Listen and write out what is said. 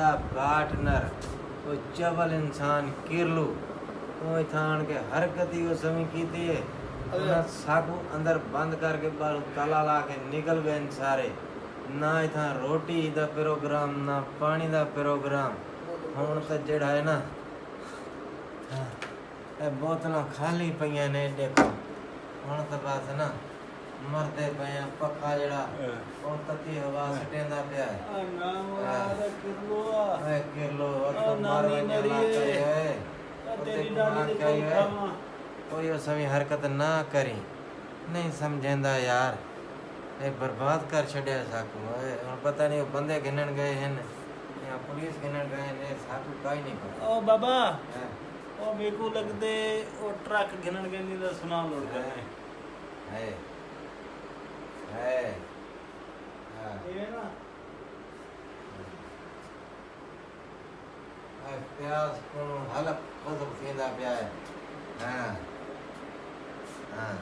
दा पार्टनर वो चवल इंसान किरलू तो थान के हरकत ही वो समय की थी उन्हें साकू अंदर बंद करके बाहर ताला ला के निकल गए सारे ना इतना रोटी दा प्रोग्राम ना पानी दा प्रोग्राम हुण तो जेड़ा है ना ये बोतल खाली पईयां ने देखो हुण तो बस ना मरते पे पक्का जड़ा और तती हवा सटेंदा पिया है नाम वाला किलो ए किलो तो मारवा ना करे तेरी डाली दे खावा कोई वो सभी हरकत ना करी नहीं समझेंदा यार ये बर्बाद कर छड़िया साकू और पता नहीं वो बंदे गिनन गए हैं या पुलिस गिनन गए ने साकू काई नहीं पता ओ बाबा ओ मेरे को लगदे ओ ट्रक गिनन गए नहीं दा सामान लोड कर है ये ना प्याज को हलक खत्म सीधा पिया है हाँ हाँ